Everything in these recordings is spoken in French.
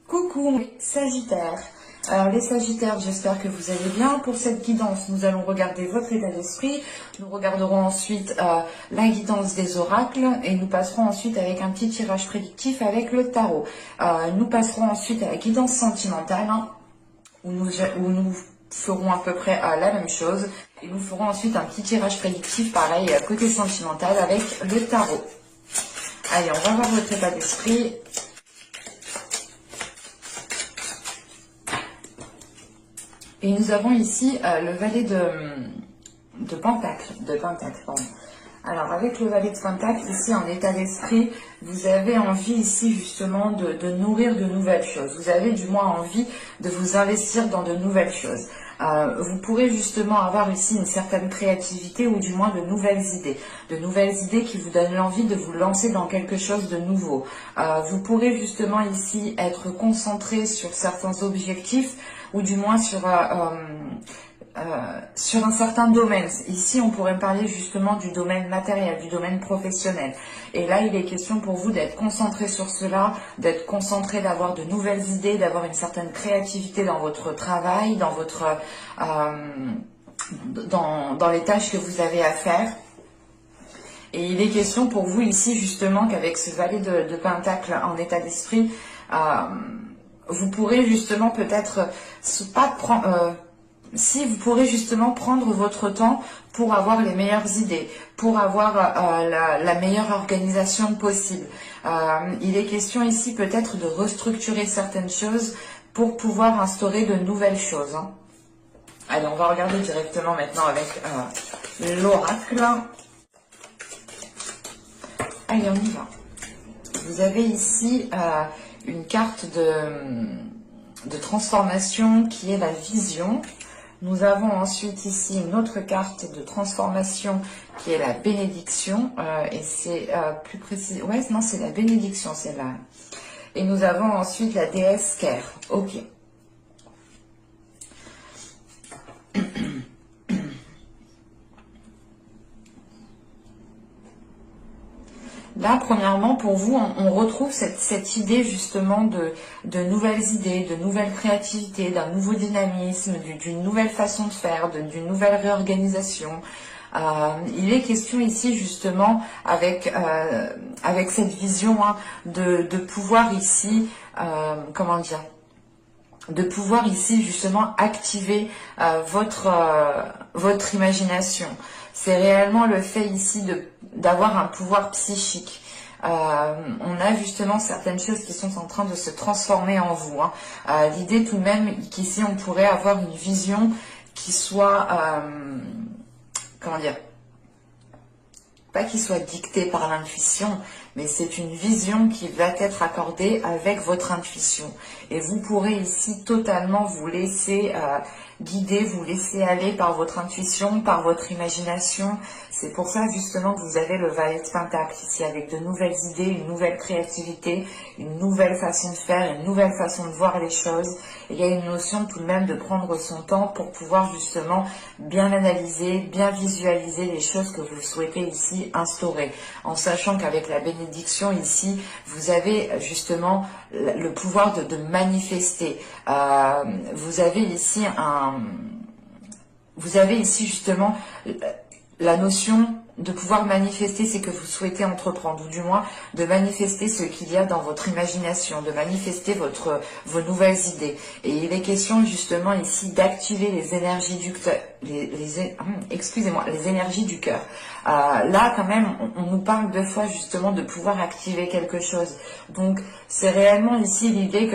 Coucou Sagittaire. Alors les Sagittaires, j'espère que vous allez bien. Pour cette guidance, nous allons regarder votre état d'esprit. Nous regarderons ensuite la guidance des oracles et nous passerons ensuite avec un petit tirage prédictif avec le tarot. Nous passerons ensuite à la guidance sentimentale où nous ferons à peu près la même chose. Et nous ferons ensuite un petit tirage prédictif pareil côté sentimental avec le tarot. Allez, on va voir votre état d'esprit. Et nous avons ici le valet de Pentacle, pardon. Alors avec le valet de Pentacle, ici en état d'esprit, vous avez envie ici justement de nourrir de nouvelles choses. Vous avez du moins envie de vous investir dans de nouvelles choses. Vous pourrez justement avoir ici une certaine créativité ou du moins de nouvelles idées qui vous donnent l'envie de vous lancer dans quelque chose de nouveau. Vous pourrez justement ici être concentré sur certains objectifs ou du moins sur un certain domaine. Ici, on pourrait parler justement du domaine matériel, du domaine professionnel. Et là, il est question pour vous d'être concentré sur cela, d'être concentré, d'avoir de nouvelles idées, d'avoir une certaine créativité dans votre travail, dans votre dans les tâches que vous avez à faire. Et il est question pour vous ici justement qu'avec ce valet de Pentacle en état d'esprit, vous pourrez justement peut-être si vous pourrez justement prendre votre temps pour avoir les meilleures idées, pour avoir la meilleure organisation possible. Il est question ici peut-être de restructurer certaines choses pour pouvoir instaurer de nouvelles choses. Allez, on va regarder directement maintenant avec l'oracle. Allez, on y va. Vous avez ici une carte de transformation qui est la vision. Nous avons ensuite ici une autre carte de transformation qui est la bénédiction. Et c'est plus précis. Ouais, non, c'est la bénédiction, celle-là. Et nous avons ensuite la déesse Care. Ok. Là, premièrement, pour vous, on retrouve cette idée justement de nouvelles idées, de nouvelles créativités, d'un nouveau dynamisme, d'une nouvelle façon de faire, d'une nouvelle réorganisation. Il est question ici justement avec cette vision de pouvoir ici, comment dire, de pouvoir ici justement activer votre imagination. C'est réellement le fait ici d'avoir un pouvoir psychique. On a justement certaines choses qui sont en train de se transformer en vous. L'idée tout de même qu'ici on pourrait avoir une vision qui soit, comment dire, pas qui soit dictée par l'intuition, mais c'est une vision qui va être accordée avec votre intuition. Et vous pourrez ici totalement vous laisser guider, vous laisser aller par votre intuition, par votre imagination. C'est pour ça justement que vous avez le valet de Pentacle ici, avec de nouvelles idées, une nouvelle créativité, une nouvelle façon de faire, une nouvelle façon de voir les choses. Et il y a une notion tout de même de prendre son temps pour pouvoir justement bien analyser, bien visualiser les choses que vous souhaitez ici instaurer. En sachant qu'avec la bénédiction ici, vous avez justement le pouvoir de manifester. Vous avez ici justement la notion de pouvoir manifester ce que vous souhaitez entreprendre, ou du moins de manifester ce qu'il y a dans votre imagination, de manifester vos nouvelles idées. Et il est question justement ici d'activer les énergies du cœur, les énergies du cœur. Là quand même, on nous parle deux fois justement de pouvoir activer quelque chose. Donc c'est réellement ici l'idée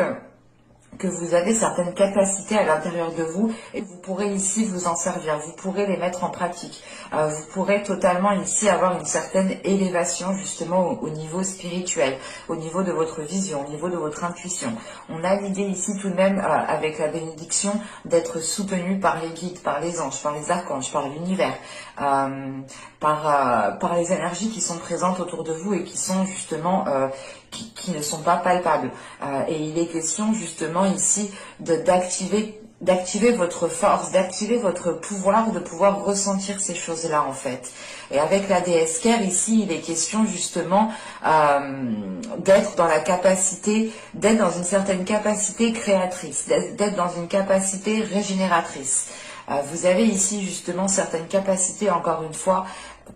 que vous avez certaines capacités à l'intérieur de vous et vous pourrez ici vous en servir, vous pourrez les mettre en pratique. Vous pourrez totalement ici avoir une certaine élévation justement au niveau spirituel, au niveau de votre vision, au niveau de votre intuition. On a l'idée ici tout de même avec la bénédiction d'être soutenu par les guides, par les anges, par les archanges, par l'univers, par les énergies qui sont présentes autour de vous et qui sont justement qui ne sont pas palpables. Et il est question justement ici d'activer d'activer votre force, d'activer votre pouvoir, de pouvoir ressentir ces choses-là en fait. Et avec la déesse Care, ici, il est question justement d'être dans la capacité, d'être dans une certaine capacité créatrice, d'être dans une capacité régénératrice. Vous avez ici justement certaines capacités, encore une fois,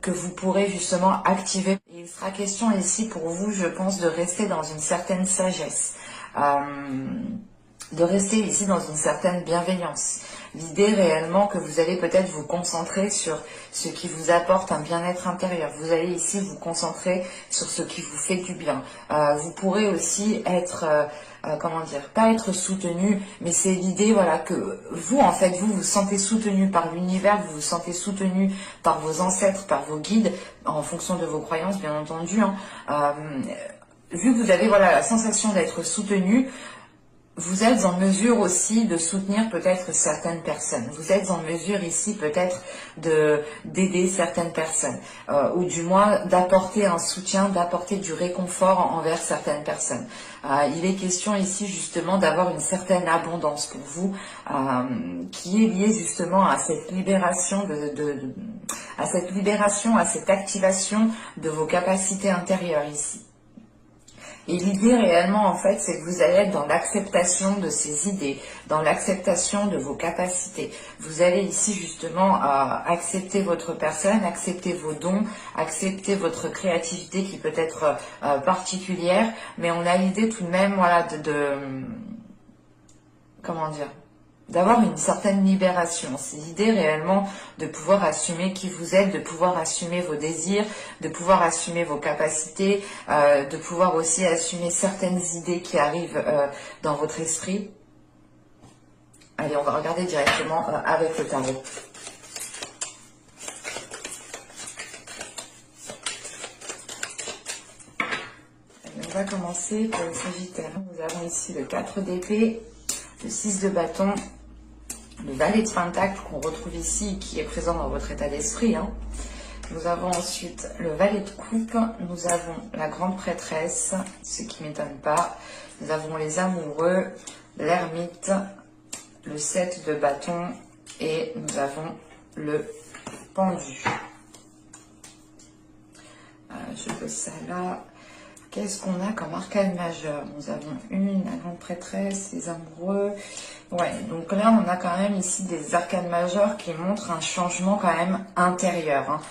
que vous pourrez justement activer. Et il sera question ici pour vous, je pense, de rester dans une certaine sagesse. De rester ici dans une certaine bienveillance. L'idée réellement que vous allez peut-être vous concentrer sur ce qui vous apporte un bien-être intérieur. Vous allez ici vous concentrer sur ce qui vous fait du bien. Vous pourrez aussi être, comment dire, pas être soutenu, mais c'est l'idée, voilà, que vous, en fait, vous vous sentez soutenu par l'univers, vous vous sentez soutenu par vos ancêtres, par vos guides, en fonction de vos croyances, bien entendu. Vu que vous avez, voilà, la sensation d'être soutenu, vous êtes en mesure aussi de soutenir peut-être certaines personnes. Vous êtes en mesure ici peut-être d'aider certaines personnes, ou du moins d'apporter un soutien, d'apporter du réconfort envers certaines personnes. Il est question ici justement d'avoir une certaine abondance pour vous, qui est liée justement à cette libération à cette activation de vos capacités intérieures ici. Et l'idée réellement, en fait, c'est que vous allez être dans l'acceptation de ces idées, dans l'acceptation de vos capacités. Vous allez ici justement accepter votre personne, accepter vos dons, accepter votre créativité qui peut être particulière, mais on a l'idée tout de même, voilà, comment dire, d'avoir une certaine libération. C'est l'idée réellement de pouvoir assumer qui vous êtes, de pouvoir assumer vos désirs, de pouvoir assumer vos capacités, de pouvoir aussi assumer certaines idées qui arrivent dans votre esprit. Allez, on va regarder directement avec le tarot. Allez, on va commencer pour le Sagittaire. Nous avons ici le 4 d'épée, le 6 de bâton, le valet de pentacle qu'on retrouve ici, qui est présent dans votre état d'esprit. Nous avons ensuite le valet de coupe, nous avons la grande prêtresse, ce qui ne m'étonne pas. Nous avons les amoureux, l'ermite, le 7 de bâton et nous avons le pendu. Je pose ça là. Qu'est-ce qu'on a comme arcane majeur? Nous avons la grande prêtresse, les amoureux. Ouais, donc là, on a quand même ici des arcanes majeures qui montrent un changement quand même intérieur.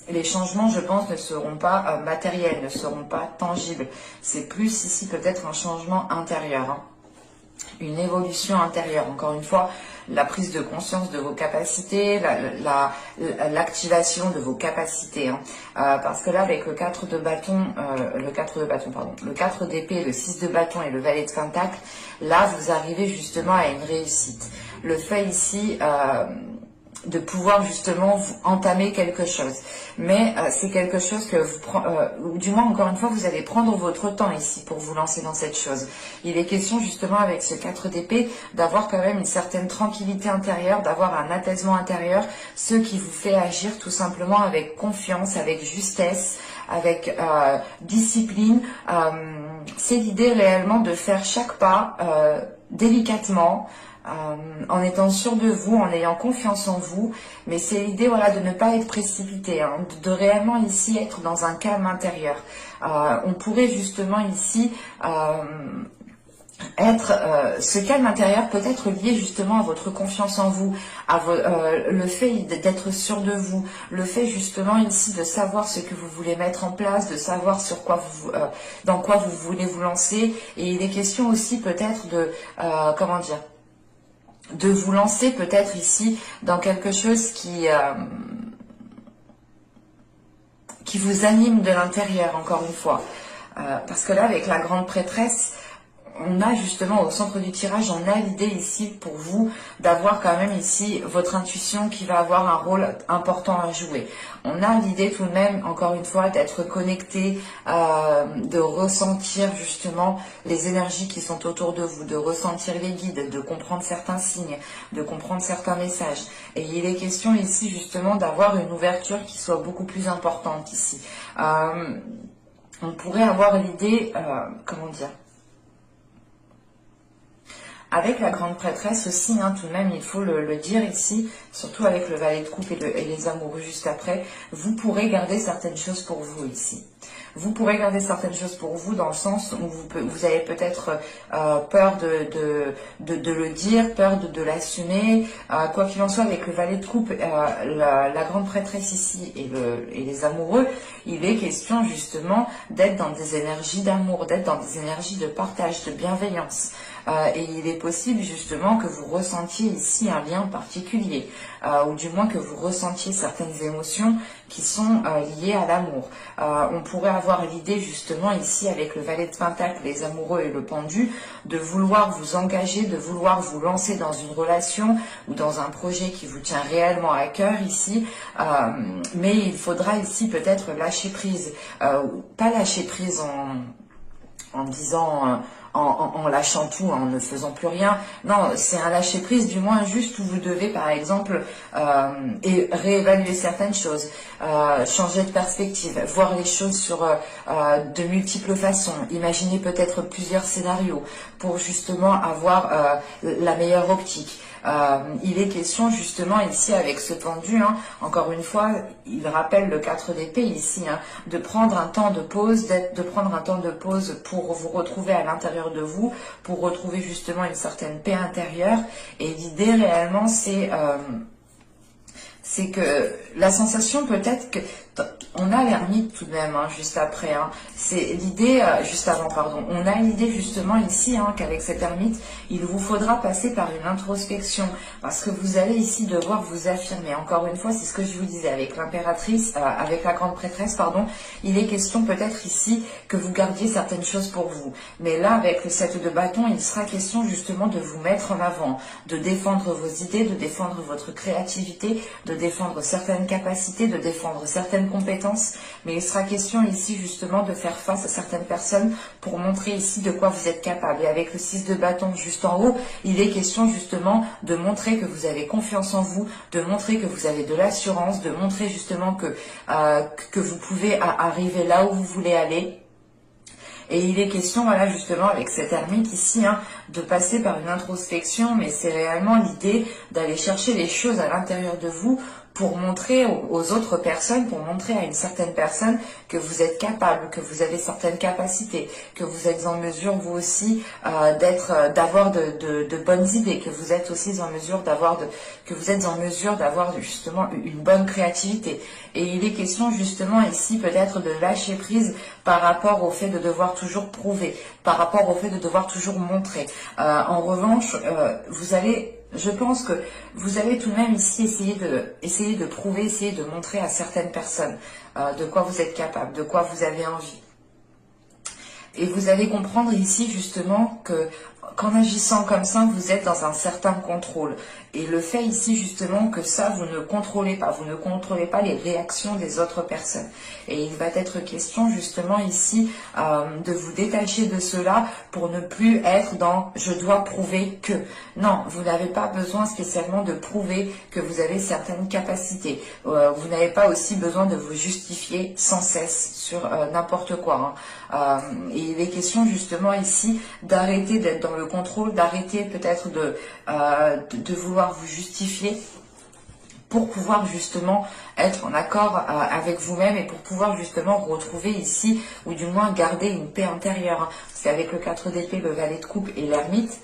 Les changements, je pense, ne seront pas matériels, ne seront pas tangibles. C'est plus ici peut-être un changement intérieur. Une évolution intérieure. Encore une fois, la prise de conscience de vos capacités, l'activation de vos capacités. Parce que là, avec le 4 de bâton, le 4 d'épée, le 6 de bâton et le valet de pentacle, là, vous arrivez justement à une réussite. Le fait ici de pouvoir justement vous entamer quelque chose. Mais c'est quelque chose que vous ou du moins encore une fois vous allez prendre votre temps ici pour vous lancer dans cette chose. Il est question justement avec ce 4 d'épée d'avoir quand même une certaine tranquillité intérieure, d'avoir un apaisement intérieur, ce qui vous fait agir tout simplement avec confiance, avec justesse, avec discipline. C'est l'idée réellement de faire chaque pas délicatement, en étant sûr de vous, en ayant confiance en vous, mais c'est l'idée, voilà, de ne pas être précipité, de réellement ici être dans un calme intérieur. On pourrait justement ici ce calme intérieur peut être lié justement à votre confiance en vous, à le fait d'être sûr de vous, le fait justement ici de savoir ce que vous voulez mettre en place, de savoir sur quoi dans quoi vous voulez vous lancer. Et il est question aussi peut-être de comment dire, de vous lancer peut-être ici dans quelque chose qui vous anime de l'intérieur, encore une fois. Parce que là, avec la grande prêtresse, on a justement au centre du tirage, on a l'idée ici pour vous d'avoir quand même ici votre intuition qui va avoir un rôle important à jouer. On a l'idée tout de même, encore une fois, d'être connecté, de ressentir justement les énergies qui sont autour de vous, de ressentir les guides, de comprendre certains signes, de comprendre certains messages. Et il est question ici justement d'avoir une ouverture qui soit beaucoup plus importante ici. On pourrait avoir l'idée, comment dire, Avec la grande prêtresse aussi, hein, tout de même, il faut le dire ici, surtout avec le valet de coupe et les amoureux juste après, vous pourrez garder certaines choses pour vous ici. Vous pourrez garder certaines choses pour vous dans le sens où vous avez peut-être peur de le dire, peur de l'assumer. Quoi qu'il en soit, avec le valet de coupe, la grande prêtresse ici et les amoureux, il est question justement d'être dans des énergies d'amour, d'être dans des énergies de partage, de bienveillance. Et il est possible justement que vous ressentiez ici un lien particulier, ou du moins que vous ressentiez certaines émotions qui sont liées à l'amour. On pourrait avoir l'idée justement ici avec le valet de Pentacle, les amoureux et le pendu, de vouloir vous engager, de vouloir vous lancer dans une relation ou dans un projet qui vous tient réellement à cœur ici, mais il faudra ici peut-être lâcher prise, pas lâcher prise en disant... En lâchant tout, en ne faisant plus rien. Non, c'est un lâcher prise, du moins juste où vous devez, par exemple, réévaluer certaines choses, changer de perspective, voir les choses sur de multiples façons, imaginer peut-être plusieurs scénarios pour justement avoir la meilleure optique. Il est question justement ici avec ce pendu, hein, encore une fois, il rappelle le 4 d'épée ici, hein, de prendre un temps de pause, de prendre un temps de pause pour vous retrouver à l'intérieur de vous, pour retrouver justement une certaine paix intérieure. Et l'idée réellement, c'est que la sensation peut-être que on a l'ermite tout de même, hein, juste après. Hein. C'est l'idée, juste avant, pardon. On a l'idée justement ici hein, qu'avec cette ermite, il vous faudra passer par une introspection parce que vous allez ici devoir vous affirmer. Encore une fois, c'est ce que je vous disais avec l'impératrice, avec la grande prêtresse, pardon. Il est question peut-être ici que vous gardiez certaines choses pour vous. Mais là, avec le 7 de bâton, il sera question justement de vous mettre en avant, de défendre vos idées, de défendre votre créativité, de défendre certaines capacités, de défendre certaines compétences, mais il sera question ici justement de faire face à certaines personnes pour montrer ici de quoi vous êtes capable. Et avec le 6 de bâton juste en haut, il est question justement de montrer que vous avez confiance en vous, de montrer que vous avez de l'assurance, de montrer justement que vous pouvez arriver là où vous voulez aller. Et il est question, voilà, justement, avec cette ermite ici, hein, de passer par une introspection, mais c'est réellement l'idée d'aller chercher les choses à l'intérieur de vous pour montrer aux autres personnes, pour montrer à une certaine personne que vous êtes capable, que vous avez certaines capacités, que vous êtes en mesure, vous aussi, d'avoir de bonnes idées, que vous êtes aussi en mesure d'avoir justement une bonne créativité. Et il est question justement ici peut-être de lâcher prise par rapport au fait de devoir toujours prouver, par rapport au fait de devoir toujours montrer. En revanche, je pense que vous allez tout de même ici essayer de prouver, essayer de montrer à certaines personnes de quoi vous êtes capable, de quoi vous avez envie. Et vous allez comprendre ici justement que qu'en agissant comme ça, vous êtes dans un certain contrôle. Et le fait ici justement que ça, vous ne contrôlez pas les réactions des autres personnes. Et il va être question justement ici de vous détacher de cela pour ne plus être dans « je dois prouver que ». Non, vous n'avez pas besoin spécialement de prouver que vous avez certaines capacités. Vous n'avez pas aussi besoin de vous justifier sans cesse sur n'importe quoi. Hein. Et il est question justement ici d'arrêter d'être dans le contrôle, d'arrêter peut-être de vouloir vous justifier pour pouvoir justement être en accord avec vous-même et pour pouvoir justement retrouver ici, ou du moins garder une paix intérieure. Parce qu'avec le 4 d'épée, le valet de coupe et l'ermite,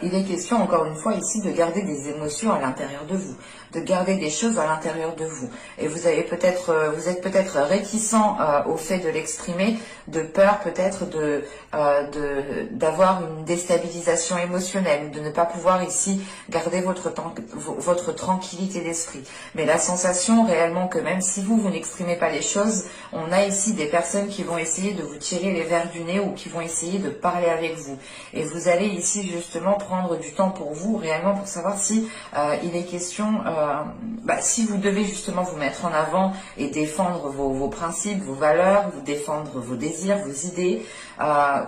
il est question encore une fois ici de garder des émotions à l'intérieur de vous, de garder des choses à l'intérieur de vous. Et vous êtes peut-être réticent au fait de l'exprimer, de peur peut-être d'avoir une déstabilisation émotionnelle, de ne pas pouvoir ici garder votre tranquillité d'esprit. Mais la sensation réellement que même si vous n'exprimez pas les choses, on a ici des personnes qui vont essayer de vous tirer les verres du nez ou qui vont essayer de parler avec vous. Et vous allez ici justement prendre du temps pour vous réellement pour savoir si il est question, si vous devez justement vous mettre en avant et défendre vos principes, vos valeurs, vous défendre vos désirs, vos idées,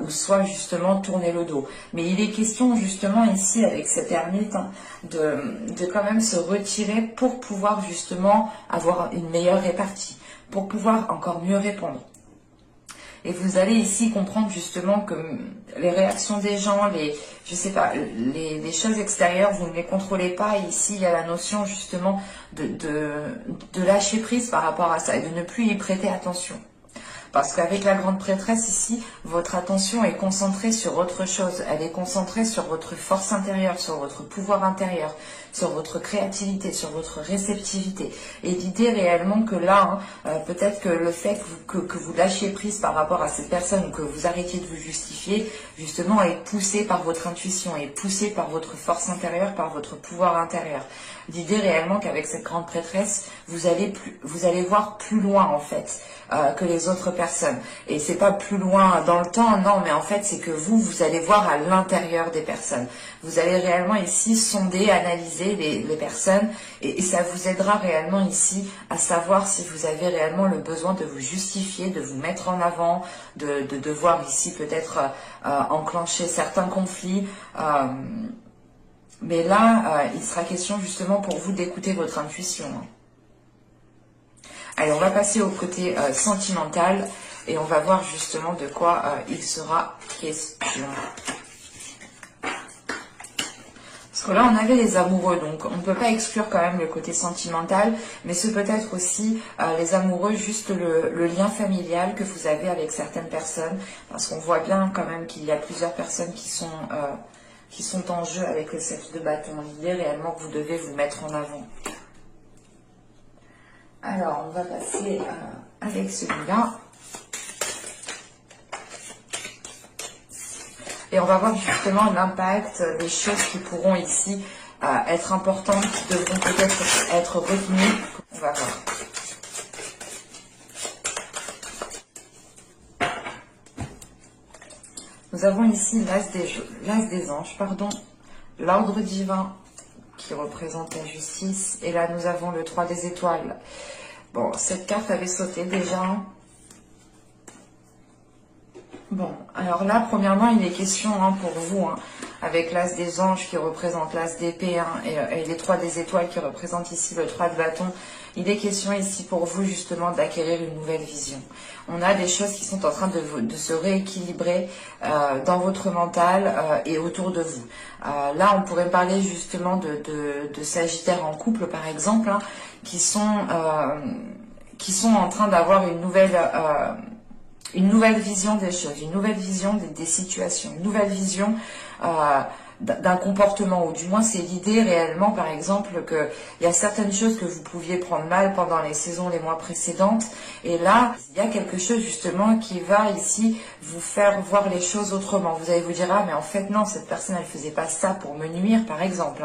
ou soit justement tourner le dos. Mais il est question justement ici avec cette ermite de quand même se retirer pour pouvoir justement avoir une meilleure répartie, pour pouvoir encore mieux répondre. et vous allez ici comprendre justement que les réactions des gens, je sais pas, les choses extérieures, vous ne les contrôlez pas. Et ici, il y a la notion justement de lâcher prise par rapport à ça et de ne plus y prêter attention. Parce qu'avec la grande prêtresse ici, votre attention est concentrée sur autre chose. Elle est concentrée sur votre force intérieure, sur votre pouvoir intérieur, sur votre créativité, sur votre réceptivité. Et l'idée réellement que là, peut-être que le fait que vous lâchiez prise par rapport à cette personne ou que vous arrêtiez de vous justifier, justement, est poussé par votre intuition, est poussé par votre force intérieure, par votre pouvoir intérieur. L'idée réellement qu'avec cette grande prêtresse, vous allez voir plus loin en fait que les autres personnes. Et c'est pas plus loin dans le temps, non, mais en fait c'est que vous allez voir à l'intérieur des personnes. Vous allez réellement ici sonder, analyser les personnes et ça vous aidera réellement ici à savoir si vous avez réellement le besoin de vous justifier, de vous mettre en avant, de devoir ici peut-être enclencher certains conflits. Mais là, il sera question justement pour vous d'écouter votre intuition. Allez, on va passer au côté sentimental et on va voir justement de quoi il sera question. Parce que là, on avait les amoureux, donc on ne peut pas exclure quand même le côté sentimental, mais c'est peut-être aussi les amoureux, juste le lien familial que vous avez avec certaines personnes, parce qu'on voit bien quand même qu'il y a plusieurs personnes qui sont en jeu avec le 7 de bâton. L'idée réellement que vous devez vous mettre en avant. Alors, on va passer avec celui-là. Et on va voir justement l'impact des choses qui pourront ici être importantes, qui devront peut-être être retenues. On va voir. Nous avons ici l'as des anges, l'ordre divin qui représente la justice. Et là, nous avons le 3 des étoiles. Bon, cette carte avait sauté déjà. Bon, alors là, premièrement, il est question pour vous, avec l'as des anges qui représente l'as d'épée et les 3 des étoiles qui représentent ici le 3 de bâton. Il est question ici pour vous justement d'acquérir une nouvelle vision. On a des choses qui sont en train de se rééquilibrer dans votre mental et autour de vous. Là, on pourrait parler justement de Sagittaires en couple, par exemple, qui sont en train d'avoir une nouvelle vision des choses, une nouvelle vision des situations, une nouvelle vision d'un comportement, ou du moins c'est l'idée réellement, par exemple, qu'il y a certaines choses que vous pouviez prendre mal pendant les saisons, les mois précédentes, et là, il y a quelque chose justement qui va ici vous faire voir les choses autrement. Vous allez vous dire, ah mais en fait non, cette personne elle faisait pas ça pour me nuire, par exemple.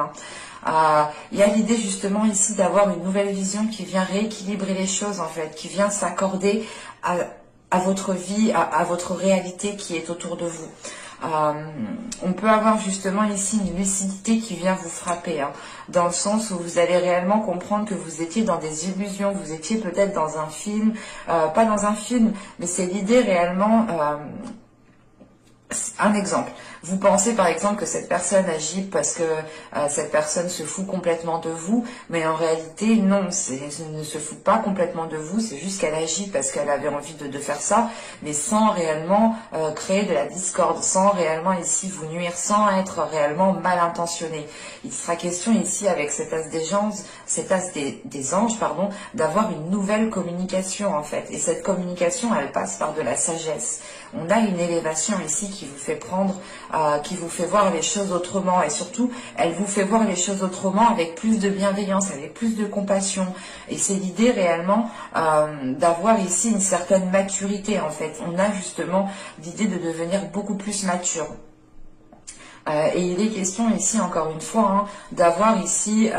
Il y a l'idée justement ici d'avoir une nouvelle vision qui vient rééquilibrer les choses en fait, qui vient s'accorder à votre vie, à votre réalité qui est autour de vous. On peut avoir justement ici une lucidité qui vient vous frapper, dans le sens où vous allez réellement comprendre que vous étiez dans des illusions, vous étiez peut-être dans un film, pas dans un film, mais c'est l'idée réellement. Un exemple, vous pensez par exemple que cette personne agit parce que cette personne se fout complètement de vous, mais en réalité non, elle ne se fout pas complètement de vous, c'est juste qu'elle agit parce qu'elle avait envie de faire ça, mais sans réellement créer de la discorde, sans réellement ici vous nuire, sans être réellement mal intentionné. Il sera question ici avec cet as des anges, d'avoir une nouvelle communication en fait, et cette communication elle passe par de la sagesse. On a une élévation ici qui vous fait prendre, qui vous fait voir les choses autrement, et surtout, elle vous fait voir les choses autrement avec plus de bienveillance, avec plus de compassion. Et c'est l'idée réellement d'avoir ici une certaine maturité en fait. On a justement l'idée de devenir beaucoup plus mature. Et il est question ici, encore une fois, d'avoir ici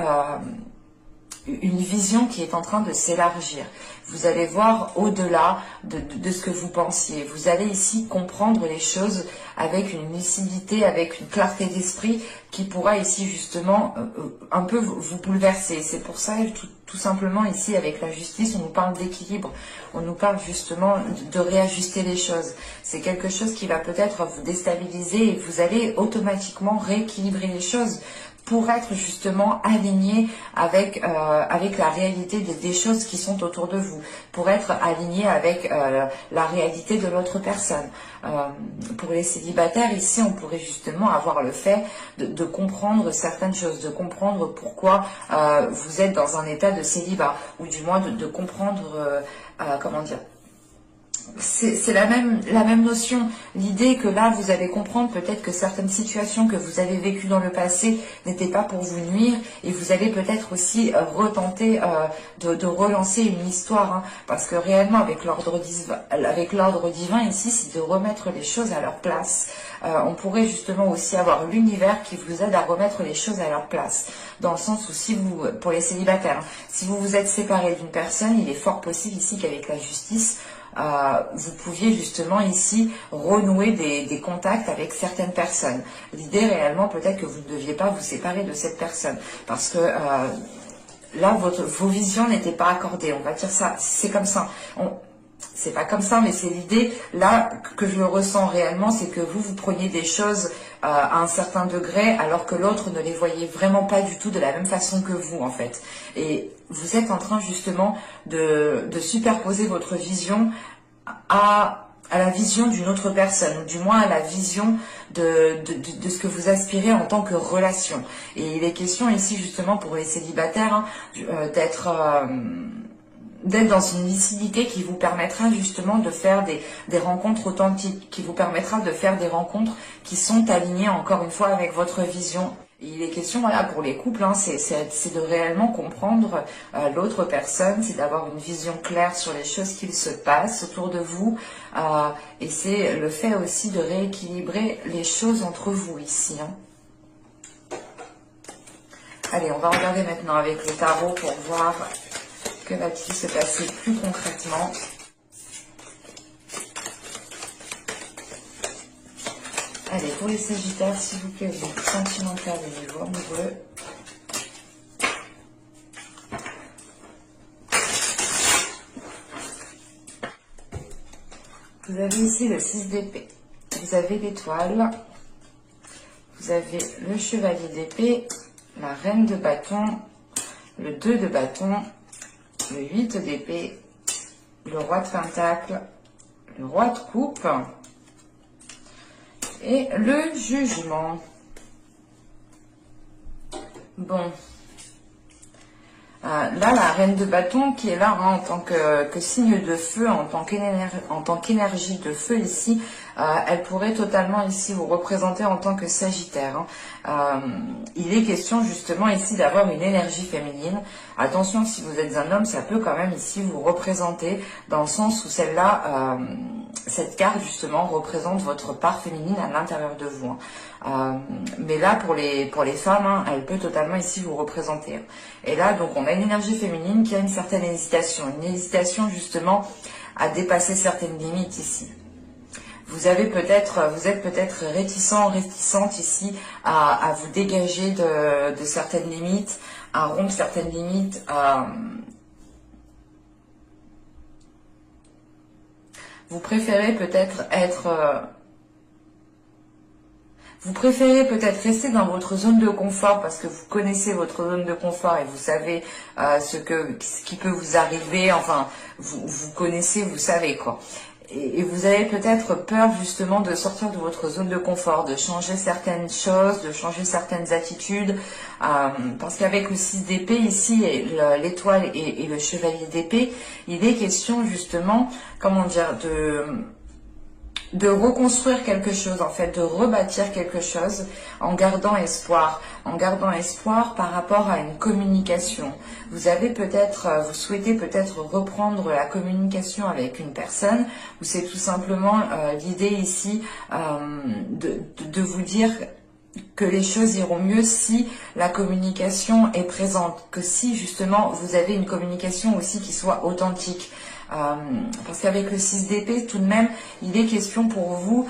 une vision qui est en train de s'élargir. Vous allez voir au-delà de ce que vous pensiez. Vous allez ici comprendre les choses avec une lucidité, avec une clarté d'esprit qui pourra ici justement un peu vous bouleverser. C'est pour ça, tout simplement ici avec la justice, on nous parle d'équilibre. On nous parle justement de réajuster les choses. C'est quelque chose qui va peut-être vous déstabiliser et vous allez automatiquement rééquilibrer les choses. pour être justement aligné avec avec la réalité des choses qui sont autour de vous, pour être aligné avec la réalité de l'autre personne. Pour les célibataires, ici, on pourrait justement avoir le fait de comprendre certaines choses, de comprendre pourquoi vous êtes dans un état de célibat, ou du moins de comprendre, comment dire, c'est la même notion. L'idée est que là, vous allez comprendre peut-être que certaines situations que vous avez vécues dans le passé n'étaient pas pour vous nuire, et vous allez peut-être aussi retenter de relancer une histoire, hein, parce que réellement, avec l'ordre divin ici, c'est de remettre les choses à leur place. On pourrait justement aussi avoir l'univers qui vous aide à remettre les choses à leur place, dans le sens où si vous, pour les célibataires, hein, si vous vous êtes séparé d'une personne, il est fort possible ici qu'avec la justice, vous pouviez justement ici renouer des contacts avec certaines personnes. L'idée réellement peut-être que vous ne deviez pas vous séparer de cette personne, parce que là vos visions n'étaient pas accordées, on va dire ça, c'est comme ça. C'est pas comme ça, mais c'est l'idée là que je le ressens réellement, c'est que vous preniez des choses à un certain degré, alors que l'autre ne les voyait vraiment pas du tout de la même façon que vous, en fait. Et vous êtes en train justement de superposer votre vision à la vision d'une autre personne, ou du moins à la vision de ce que vous aspirez en tant que relation. Et il est question ici justement pour les célibataires, hein, d'être dans une lucidité qui vous permettra justement de faire des rencontres authentiques, qui vous permettra de faire des rencontres qui sont alignées encore une fois avec votre vision. Et il est question, voilà, pour les couples, hein, c'est de réellement comprendre l'autre personne, c'est d'avoir une vision claire sur les choses qui se passent autour de vous, et c'est le fait aussi de rééquilibrer les choses entre vous ici, hein. Allez, on va regarder maintenant avec le tarot pour voir que va-t-il se passer plus concrètement. Allez, pour les Sagittaires, s'il vous plaît, vous êtes sentimental et niveau amoureux. Vous avez ici le 6 d'épée. Vous avez l'étoile. Vous avez le chevalier d'épée, la reine de bâton, le 2 de bâton, le 8 d'épée, le roi de pentacle, le roi de coupe et le jugement. Bon. Là, la reine de bâton qui est là, hein, en tant que signe de feu, en tant qu'énergie de feu ici, elle pourrait totalement ici vous représenter en tant que Sagittaire, hein. Il est question justement ici d'avoir une énergie féminine. Attention, si vous êtes un homme, ça peut quand même ici vous représenter, dans le sens où celle-là, cette carte justement représente votre part féminine à l'intérieur de vous, hein. Mais là, pour les femmes, hein, elle peut totalement ici vous représenter. Et là, donc, on a une énergie féminine qui a une certaine hésitation. Une hésitation, justement, à dépasser certaines limites ici. Vous êtes peut-être réticente ici à vous dégager de certaines limites, à rompre certaines limites, vous préférez peut-être rester dans votre zone de confort parce que vous connaissez votre zone de confort et vous savez ce qui peut vous arriver. Enfin, vous connaissez, vous savez quoi. Et vous avez peut-être peur justement de sortir de votre zone de confort, de changer certaines choses, de changer certaines attitudes. Parce qu'avec le 6 d'épée ici, l'étoile et le chevalier d'épée, il est question justement, comment dire, de reconstruire quelque chose, en fait, de rebâtir quelque chose en gardant espoir par rapport à une communication. Vous souhaitez peut-être reprendre la communication avec une personne, ou c'est tout simplement l'idée ici de vous dire que les choses iront mieux si la communication est présente, que si justement vous avez une communication aussi qui soit authentique. Parce qu'avec le 6 d'épée, tout de même, il est question pour vous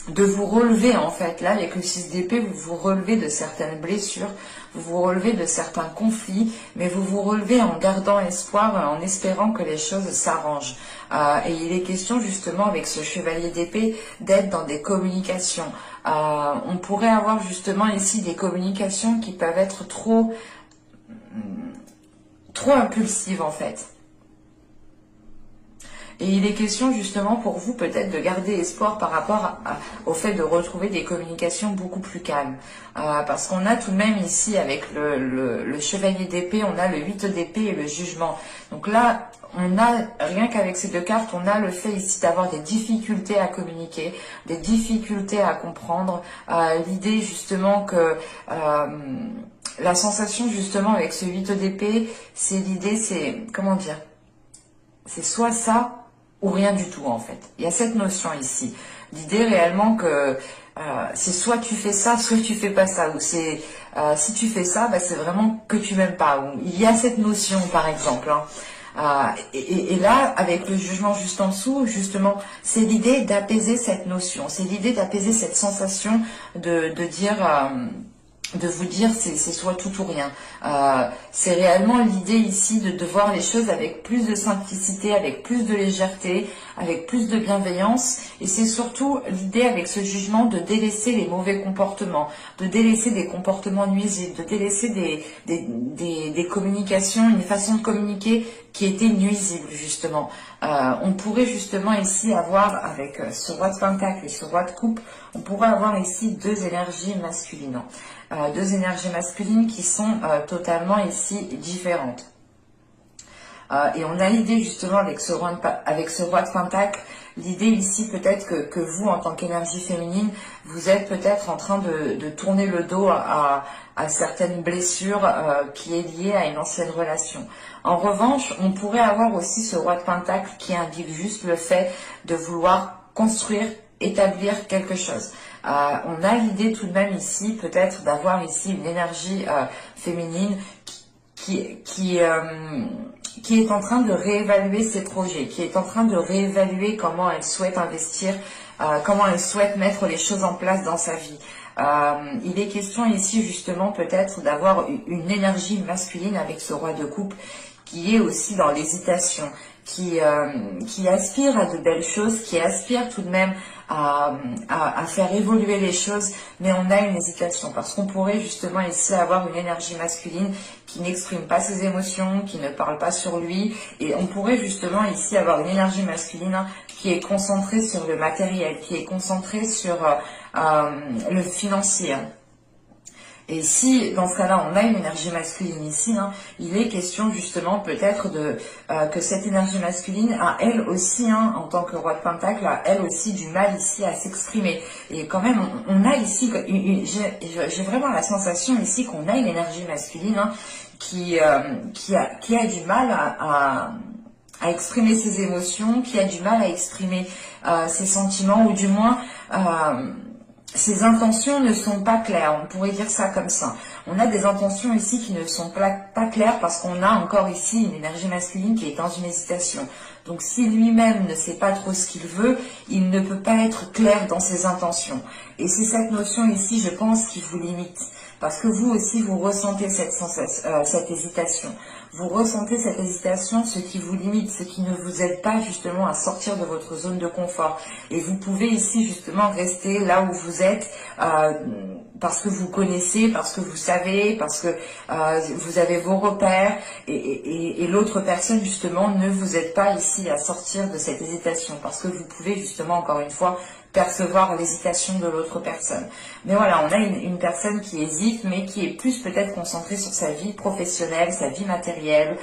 de vous relever en fait. Là, avec le 6 d'épée, vous vous relevez de certaines blessures, vous vous relevez de certains conflits, mais vous vous relevez en gardant espoir, en espérant que les choses s'arrangent. Et il est question justement avec ce chevalier d'épée d'être dans des communications. On pourrait avoir justement ici des communications qui peuvent être trop impulsives en fait. Et il est question justement pour vous peut-être de garder espoir par rapport au fait de retrouver des communications beaucoup plus calmes. Parce qu'on a tout de même ici avec le chevalier d'épée, on a le 8 d'épée et le jugement. Donc là, on a, rien qu'avec ces deux cartes, on a le fait ici d'avoir des difficultés à communiquer, des difficultés à comprendre. L'idée justement que... la sensation justement avec ce 8 d'épée, c'est l'idée, c'est... Comment dire? C'est soit ça ou rien du tout en fait. Il y a cette notion ici. L'idée réellement que c'est soit tu fais ça, soit tu fais pas ça. Ou c'est si tu fais ça, bah, c'est vraiment que tu m'aimes pas. Ou il y a cette notion par exemple. Et là, avec le jugement juste en dessous, justement, c'est l'idée d'apaiser cette notion. C'est l'idée d'apaiser cette sensation de dire... de vous dire c'est soit tout ou rien. C'est réellement l'idée ici de voir les choses avec plus de simplicité, avec plus de légèreté, avec plus de bienveillance. Et c'est surtout l'idée avec ce jugement de délaisser les mauvais comportements, de délaisser des comportements nuisibles, de délaisser des communications, une façon de communiquer qui était nuisible justement. On pourrait justement ici avoir, avec ce roi de pentacle et ce roi de coupe, on pourrait avoir ici deux énergies masculines. Deux énergies masculines qui sont totalement ici différentes. Et on a l'idée justement avec ce roi de pentacle, l'idée ici peut-être que vous en tant qu'énergie féminine, vous êtes peut-être en train de tourner le dos à certaines blessures qui est liée à une ancienne relation. En revanche, on pourrait avoir aussi ce roi de pentacle qui indique juste le fait de vouloir construire, établir quelque chose. On a l'idée tout de même ici peut-être d'avoir ici une énergie féminine qui est en train de réévaluer ses projets, qui est en train de réévaluer comment elle souhaite investir, comment elle souhaite mettre les choses en place dans sa vie. Il est question ici justement peut-être d'avoir une énergie masculine avec ce roi de coupe qui est aussi dans l'hésitation, qui aspire à de belles choses, qui aspire tout de même à faire évoluer les choses, mais on a une hésitation parce qu'on pourrait justement ici avoir une énergie masculine qui n'exprime pas ses émotions, qui ne parle pas sur lui, et on pourrait justement ici avoir une énergie masculine qui est concentrée sur le matériel, qui est concentrée sur le financier. Et si, dans ce cas-là, on a une énergie masculine ici, il est question justement peut-être que cette énergie masculine a elle aussi, en tant que roi de pentacle, a elle aussi du mal ici à s'exprimer. Et quand même, on a ici, j'ai vraiment la sensation ici qu'on a une énergie masculine qui a du mal à exprimer ses émotions, qui a du mal à exprimer ses sentiments, ou du moins... ses intentions ne sont pas claires, on pourrait dire ça comme ça. On a des intentions ici qui ne sont pas claires parce qu'on a encore ici une énergie masculine qui est dans une hésitation. Donc si lui-même ne sait pas trop ce qu'il veut, il ne peut pas être clair dans ses intentions. Et c'est cette notion ici, je pense, qui vous limite. Parce que vous aussi, vous ressentez cette hésitation. Vous ressentez cette hésitation, ce qui vous limite, ce qui ne vous aide pas justement à sortir de votre zone de confort. Et vous pouvez ici justement rester là où vous êtes parce que vous connaissez, parce que vous savez, parce que vous avez vos repères et l'autre personne justement ne vous aide pas ici à sortir de cette hésitation parce que vous pouvez justement encore une fois percevoir l'hésitation de l'autre personne. Mais voilà, on a une personne qui hésite, mais qui est plus peut-être concentrée sur sa vie professionnelle, sa vie matérielle,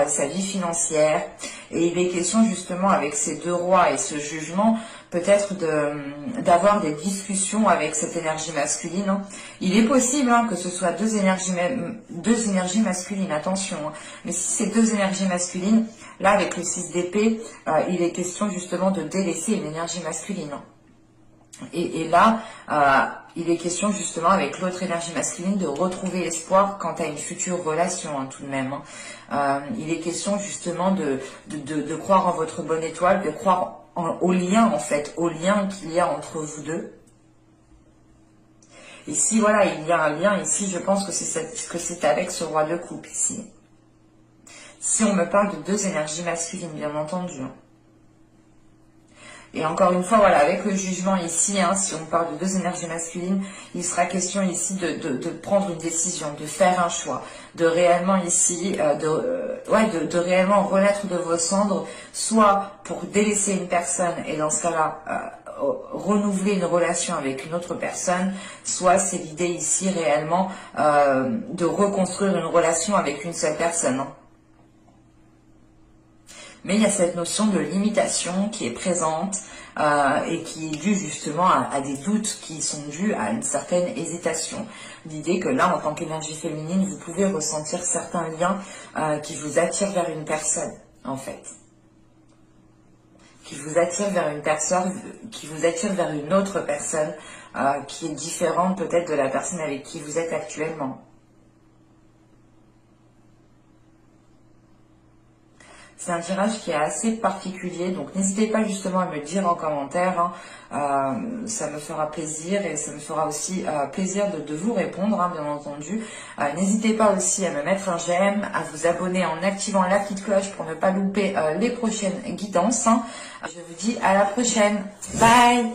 sa vie financière. Et il est question justement avec ces deux rois et ce jugement, peut-être d'avoir des discussions avec cette énergie masculine. Il est possible que ce soit deux énergies masculines, attention. Mais si c'est deux énergies masculines, là avec le 6 d'épée, il est question justement de délaisser une énergie masculine. Et là, il est question justement avec l'autre énergie masculine de retrouver espoir quant à une future relation tout de même. Il est question justement de croire en votre bonne étoile, de croire au lien en fait, au lien qu'il y a entre vous deux. Ici, voilà, il y a un lien. Ici, je pense que c'est avec ce roi de coupe ici. Si on me parle de deux énergies masculines, bien entendu. Et encore une fois, voilà, avec le jugement ici, hein, si on parle de deux énergies masculines, il sera question ici de prendre une décision, de faire un choix, de réellement ici, de réellement renaître de vos cendres, soit pour délaisser une personne et dans ce cas-là, renouveler une relation avec une autre personne, soit c'est l'idée ici réellement de reconstruire une relation avec une seule personne. Hein. Mais il y a cette notion de limitation qui est présente et qui est due justement à des doutes qui sont dus à une certaine hésitation. L'idée que là, en tant qu'énergie féminine, vous pouvez ressentir certains liens qui vous attirent vers une personne, en fait. Qui vous attirent vers une personne, qui vous attirent vers une autre personne qui est différente peut-être de la personne avec qui vous êtes actuellement. C'est un tirage qui est assez particulier, donc n'hésitez pas justement à me le dire en commentaire, hein. Ça me fera plaisir et ça me fera aussi plaisir de vous répondre, hein, bien entendu. N'hésitez pas aussi à me mettre un j'aime, à vous abonner en activant la petite cloche pour ne pas louper les prochaines guidances. Hein. Je vous dis à la prochaine, bye!